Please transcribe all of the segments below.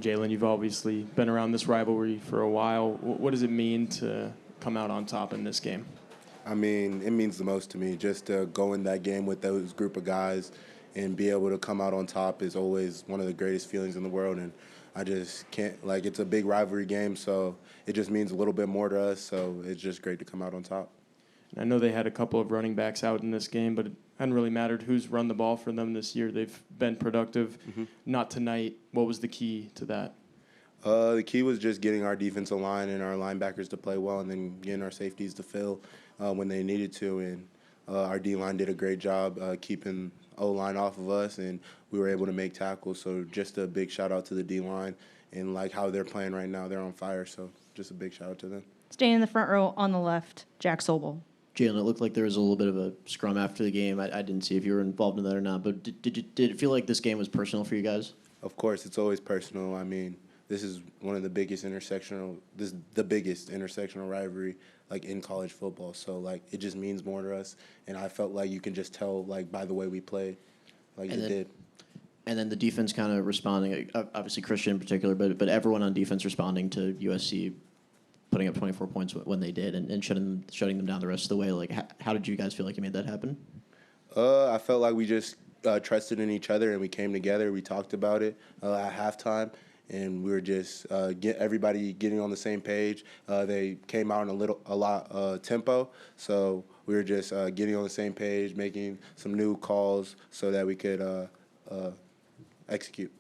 Jaylen, you've obviously been around this rivalry for a while. What does it mean to come out on top in this game? I mean, it means the most to me. Just to go in that game with those group of guys and be able to come out on top is always one of the greatest feelings in the world. And I just can't, like, it's a big rivalry game, so it just means a little bit more to us. So it's just great to come out on top. I know they had a couple of running backs out in this game, but it hadn't really mattered who's run the ball for them this year. They've been productive. Not tonight. What was the key to that? The key was just getting our defensive line and our linebackers to play well, and then getting our safeties to fill when they needed to. And our D-line did a great job keeping O-line off of us, and we were able to make tackles. So just a big shout-out to the D-line and, like, how they're playing right now. They're on fire, so just a big shout-out to them. Staying in the front row on the left, Jack Sobel. Jaylen, it looked like there was a little bit of a scrum after the game. I didn't see if you were involved in that or not, but did it feel like this game was personal for you guys? Of course, it's always personal. I mean, this is one of the biggest the biggest intersectional rivalry, like, in college football. So, like, it just means more to us. And I felt like you can just tell, like, by the way we played, like it did. And then the defense kind of responding, obviously Christian in particular, but everyone on defense responding to USC putting up 24 points when they did and shutting them down the rest of the way. Like, how did you guys feel like you made that happen? I felt like we just trusted in each other and we came together. We talked about it at halftime, and we were just everybody getting on the same page. They came out in a lot tempo, so we were just getting on the same page, making some new calls so that we could execute.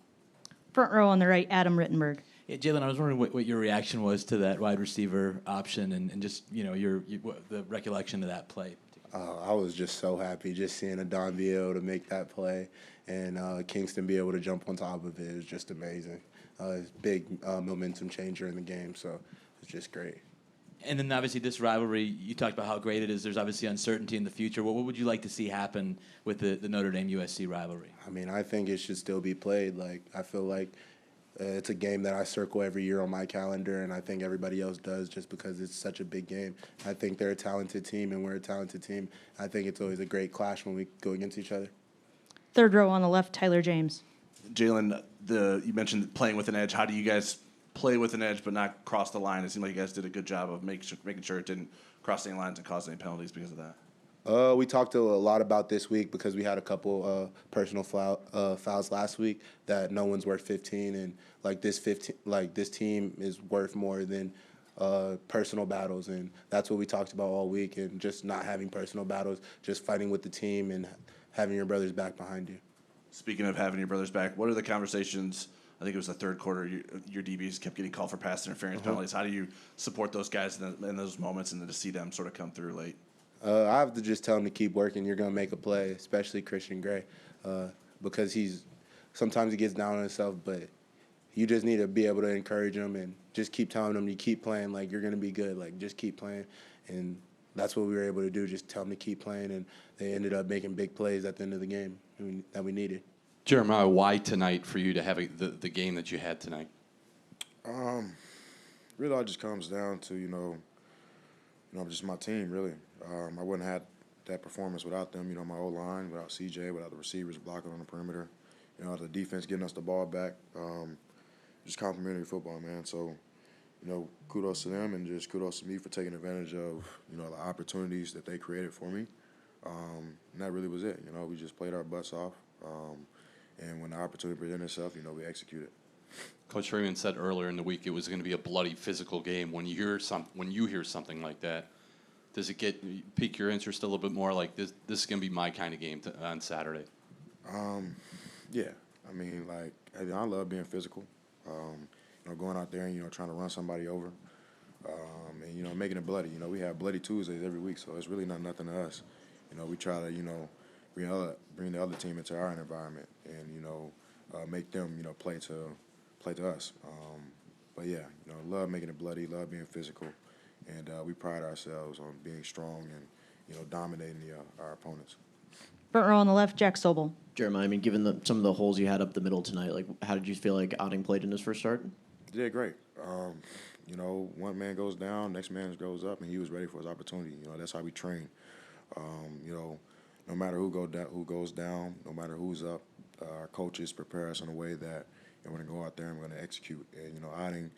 Front row on the right, Adam Rittenberg. Yeah, Jaylen, I was wondering what your reaction was to that wide receiver option and just, the recollection of that play. I was just so happy just seeing Adon be able to make that play and Kingston be able to jump on top of it. It was just amazing. It's a big momentum changer in the game, so it's just great. And then obviously this rivalry, you talked about how great it is. There's obviously uncertainty in the future. What would you like to see happen with the Notre Dame-USC rivalry? I mean, I think it should still be played. Like, I feel like it's a game that I circle every year on my calendar, and I think everybody else does just because it's such a big game. I think they're a talented team, and we're a talented team. I think it's always a great clash when we go against each other. Third row on the left, Tyler James. Jaylen, you mentioned playing with an edge. How do you guys play with an edge but not cross the line? It seemed like you guys did a good job of making sure it didn't cross any lines and cause any penalties because of that. We talked a lot about this week because we had a couple personal fouls last week that no one's worth 15, and this team is worth more than personal battles, and that's what we talked about all week, and just not having personal battles, just fighting with the team and having your brother's back behind you. Speaking of having your brother's back, what are the conversations? I think it was the third quarter. Your DBs kept getting called for pass interference penalties. How do you support those guys in those moments and then to see them sort of come through late? I have to just tell him to keep working. You're going to make a play, especially Christian Gray, because sometimes he gets down on himself, but you just need to be able to encourage him and just keep telling him you keep playing, like, you're going to be good, like, just keep playing. And that's what we were able to do, just tell him to keep playing, and they ended up making big plays at the end of the game that we needed. Jeremiah, why tonight for you to have the game that you had tonight? Really, all just comes down to, just my team, really. I wouldn't have had that performance without them, my O-line, without CJ, without the receivers blocking on the perimeter, the defense getting us the ball back. Just complimentary football, man. So, kudos to them and just kudos to me for taking advantage of, the opportunities that they created for me. And that really was it. We just played our butts off. And when the opportunity presented itself, we executed. Coach Raymond said earlier in the week it was going to be a bloody physical game. When you hear something like that, does it pique your interest a little bit more? Like this is going to be my kind of game on Saturday. Yeah, I mean, I love being physical. Going out there and trying to run somebody over, and making it bloody. We have bloody Tuesdays every week, so it's really nothing to us. We try to bring the other team into our environment and make them play to us. But yeah, love making it bloody, love being physical, and we pride ourselves on being strong and dominating our opponents. Front row on the left, Jack Sobel. Jeremiah, I mean, given some of the holes you had up the middle tonight, how did you feel like Adon played in his first start? He did great. One man goes down, next man goes up, and he was ready for his opportunity. That's how we train. No matter who goes down, no matter who's up, our coaches prepare us in a way that and we're going to go out there and we're going to execute. And, you know, Adon,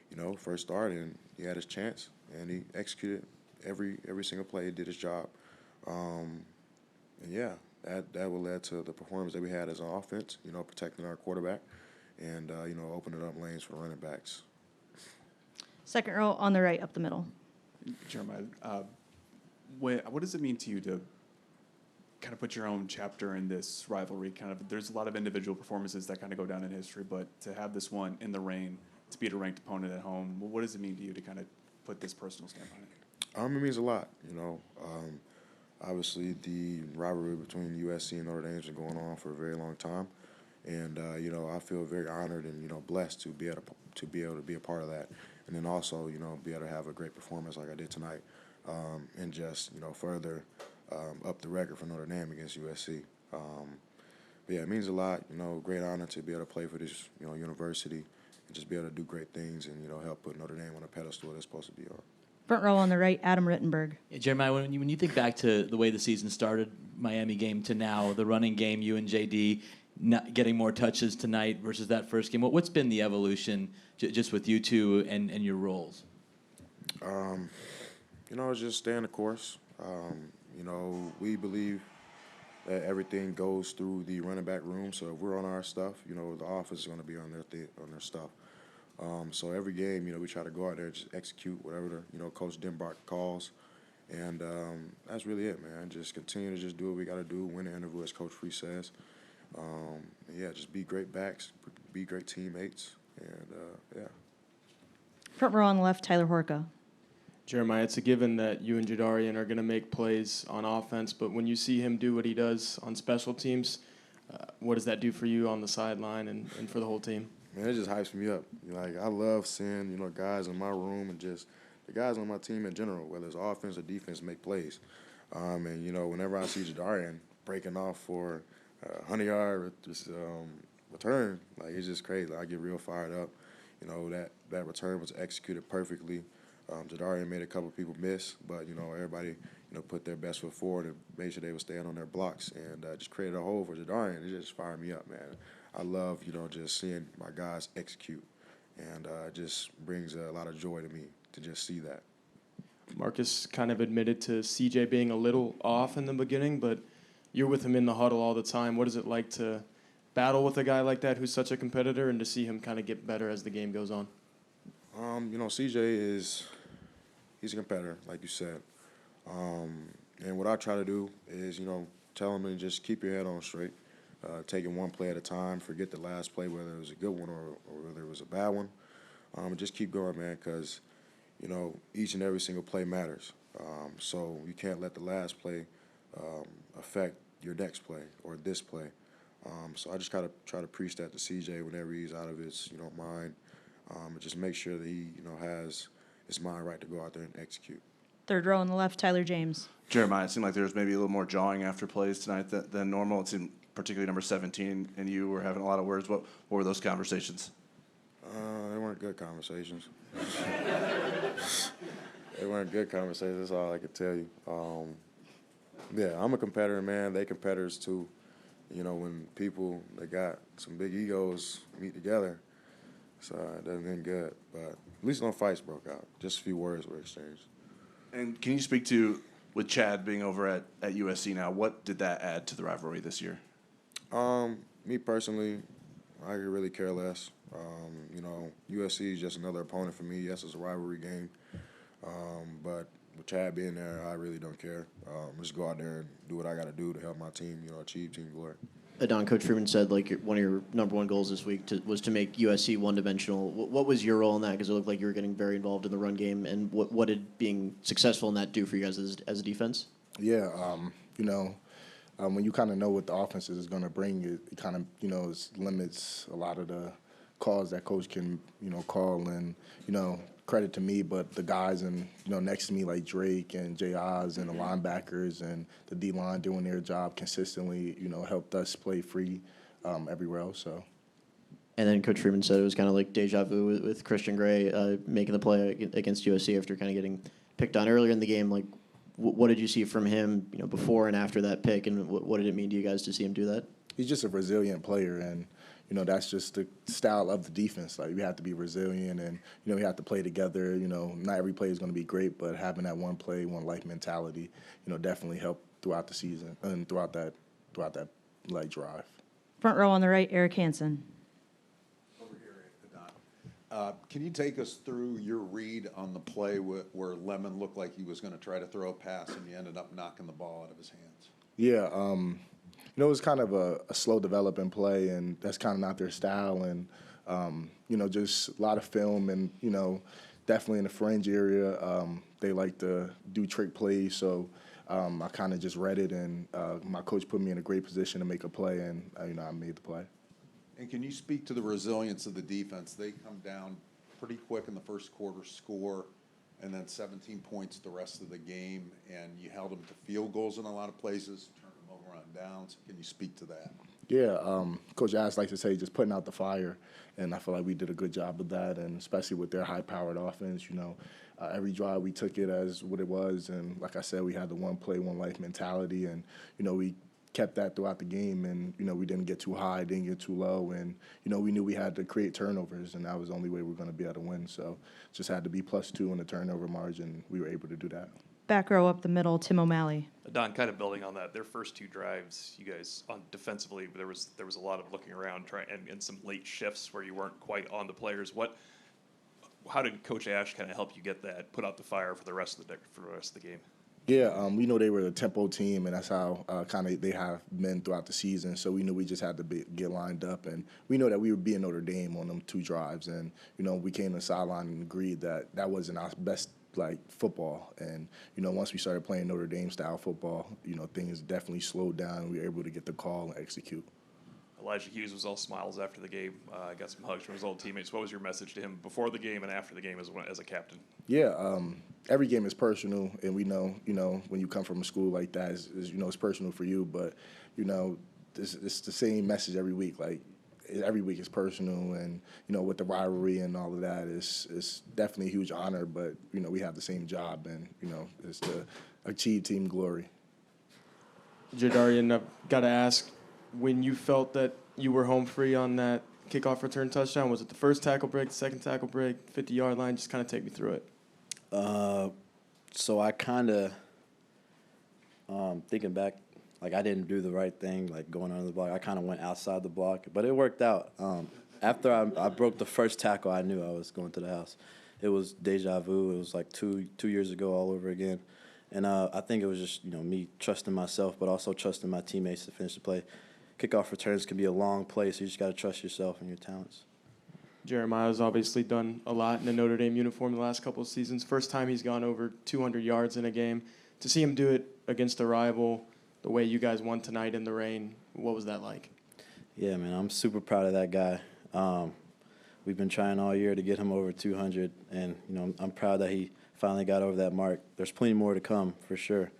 you know, first started and he had his chance and he executed every single play. He did his job. And, yeah, that will lead to the performance that we had as an offense, you know, protecting our quarterback and, you know, opening up lanes for the running backs. Second row on the right, up the middle. Jeremiah, what does it mean to you to kind of put your own chapter in this rivalry? Kind of, there's a lot of individual performances that kind of go down in history, but to have this one in the rain, to beat a ranked opponent at home, what does it mean to you to kind of put this personal stamp on it? It means a lot, you know. Obviously, the rivalry between USC and Notre Dame has been going on for a very long time, and you know, I feel very honored and, you know, blessed to be able to be a part of that, and then also, you know, be able to have a great performance like I did tonight, and just, you know, further up the record for Notre Dame against USC. But yeah, it means a lot, you know. Great honor to be able to play for this, you know, university and just be able to do great things and, you know, help put Notre Dame on a pedestal it's supposed to be on. Front row on the right, Adam Rittenberg. Yeah, Jeremiah, when you think back to the way the season started, Miami game to now, the running game, you and JD not getting more touches tonight versus that first game, what's been the evolution just with you two and your roles? You know, just staying the course. You know, we believe that everything goes through the running back room. So if we're on our stuff, you know, the offense is going to be on their stuff. So every game, you know, we try to go out there and just execute whatever the, you know, Coach Denbach calls. And that's really it, man. Just continue to just do what we got to do, win the interview, as Coach Free says. Yeah, just be great backs, be great teammates, and, yeah. Front row on the left, Tyler Horka. Jeremiah, it's a given that you and Jadarian are going to make plays on offense, but when you see him do what he does on special teams, what does that do for you on the sideline and for the whole team? Man, it just hypes me up. You know, like, I love seeing, you know, guys in my room and just the guys on my team in general, whether it's offense or defense, make plays. And, you know, whenever I see Jadarian breaking off for a 100-yard return, like, it's just crazy. Like, I get real fired up. You know, that return was executed perfectly. Jadarian made a couple people miss, but, you know, everybody, you know, put their best foot forward and made sure they were staying on their blocks and just created a hole for Jadarian. It just fired me up, man. I love, you know, just seeing my guys execute, and it just brings a lot of joy to me to just see that. Marcus kind of admitted to CJ being a little off in the beginning, but you're with him in the huddle all the time. What is it like to battle with a guy like that who's such a competitor and to see him kind of get better as the game goes on? You know, CJ he's a competitor, like you said. And what I try to do is, you know, tell him to just keep your head on straight, take it one play at a time, forget the last play, whether it was a good one or whether it was a bad one. Just keep going, man, because, you know, each and every single play matters. So you can't let the last play affect your next play or this play. So I just try to preach that to CJ whenever he's out of his, you know, mind, and just make sure that he, you know, has his mind right to go out there and execute. Third row on the left, Tyler James. Jeremiah, it seemed like there was maybe a little more jawing after plays tonight than normal. It seemed particularly number 17 and you were having a lot of words. What were those conversations? They weren't good conversations. They weren't good conversations. That's all I could tell you. Yeah, I'm a competitor, man. They competitors too. You know, when people that got some big egos meet together, so it doesn't end good. But at least no fights broke out. Just a few words were exchanged. And can you speak to, with Chad being over at USC now, what did that add to the rivalry this year? Me personally, I could really care less. You know, USC is just another opponent for me. Yes, it's a rivalry game. But with Chad being there, I really don't care. Just go out there and do what I got to do to help my team, you know, achieve team glory. Adon, Coach Freeman said like one of your number one goals this week was to make USC one-dimensional. What was your role in that? Because it looked like you were getting very involved in the run game. And what did being successful in that do for you guys as a defense? Yeah, you know, when you kind of know what the offense is going to bring, it kind of, you know, limits a lot of the calls that coach can, you know, call. And, you know, credit to me, but the guys and, you know, next to me like Drake and Jay Oz and the linebackers and the D-line doing their job consistently, you know, helped us play free everywhere else. So. And then Coach Freeman said it was kind of like deja vu with Christian Gray making the play against USC after kind of getting picked on earlier in the game. Like, what did you see from him, you know, before and after that pick, and what did it mean to you guys to see him do that? He's just a resilient player, and that's just the style of the defense. Like, we have to be resilient and, we have to play together. Not every play is going to be great, but having that one play, one life mentality, definitely helped throughout the season and throughout that like drive. Front row on the right, Eric Hansen. Over here, Adon. Can you take us through your read on the play where Lemon looked like he was going to try to throw a pass and you ended up knocking the ball out of his hands? Yeah, it was kind of a slow developing play, and that's kind of not their style. And, just a lot of film and, definitely in the fringe area, they like to do trick plays. So I kind of just read it, and my coach put me in a great position to make a play, and, I made the play. And can you speak to the resilience of the defense? They come down pretty quick in the first quarter, score, and then 17 points the rest of the game, and you held them to field goals in a lot of places, turned them over on downs. Can you speak to that? Yeah, Coach Ash likes to say just putting out the fire, and I feel like we did a good job of that, and especially with their high-powered offense, every drive we took it as what it was, and like I said, we had the one play, one life mentality, and, we kept that throughout the game, and, we didn't get too high, didn't get too low, and, we knew we had to create turnovers, and that was the only way we were going to be able to win, so just had to be +2 in the turnover margin. We were able to do that. Back row up the middle, Tim O'Malley. Don, kind of building on that, their first 2 drives, you guys on defensively, there was a lot of looking around, and some late shifts where you weren't quite on the players. How did Coach Ash kind of help you get that, put out the fire for the rest of the game? Yeah, we know they were a tempo team, and that's how kind of they have been throughout the season. So we knew we just had to get lined up, and we know that we would be in Notre Dame on them 2 drives, and we came to the sideline and agreed that that wasn't our best football. And once we started playing Notre Dame style football, things definitely slowed down, and we were able to get the call and execute. Elijah Hughes was all smiles after the game. Got some hugs from his old teammates. What was your message to him before the game and after the game as a captain? Yeah, every game is personal, and we know, when you come from a school like that, it's personal for you. But, it's the same message every week. Like, every week is personal, and, with the rivalry and all of that, it's definitely a huge honor. But, we have the same job, and, it's to achieve team glory. Jadarian, I've got to ask, when you felt that you were home free on that kickoff return touchdown, was it the first tackle break, the second tackle break, 50-yard line? Just kind of take me through it. So I kind of, thinking back, I didn't do the right thing, going under the block. I kind of went outside the block, but it worked out. After I broke the first tackle, I knew I was going to the house. It was deja vu. It was 2 years ago all over again. And I think it was just, me trusting myself, but also trusting my teammates to finish the play. Kickoff returns can be a long play, so you just got to trust yourself and your talents. Jeremiyah's obviously done a lot in the Notre Dame uniform the last couple of seasons. First time he's gone over 200 yards in a game. To see him do it against a rival, the way you guys won tonight in the rain, what was that like? Yeah, man, I'm super proud of that guy. We've been trying all year to get him over 200, and I'm proud that he finally got over that mark. There's plenty more to come, for sure.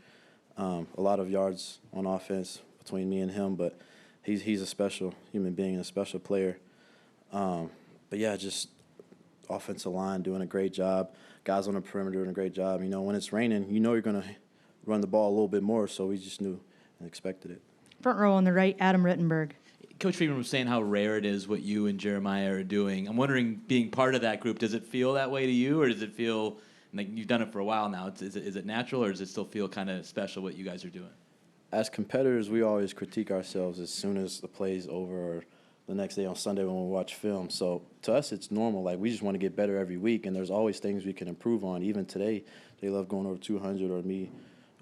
A lot of yards on offense between me and him, but he's a special human being and a special player. But, yeah, just offensive line doing a great job. Guys on the perimeter doing a great job. When it's raining, you're going to run the ball a little bit more, so we just knew and expected it. Front row on the right, Adam Rittenberg. Coach Friedman was saying how rare it is what you and Jeremiyah are doing. I'm wondering, being part of that group, does it feel that way to you, or does it feel like you've done it for a while now? Is it natural, or does it still feel kind of special what you guys are doing? As competitors, we always critique ourselves as soon as the play's over or the next day on Sunday when we watch film. So to us, it's normal. We just want to get better every week, and there's always things we can improve on. Even today, they love going over 200 or me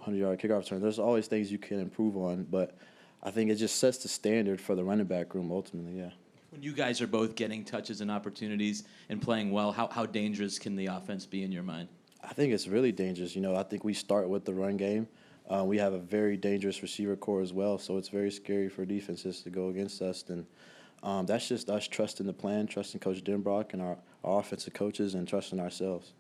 100-yard kickoff return. There's always things you can improve on, but I think it just sets the standard for the running back room ultimately, yeah. When you guys are both getting touches and opportunities and playing well, how dangerous can the offense be in your mind? I think it's really dangerous. I think we start with the run game. We have a very dangerous receiver core as well, so it's very scary for defenses to go against us. And that's just us trusting the plan, trusting Coach Denbrock and our offensive coaches, and trusting ourselves.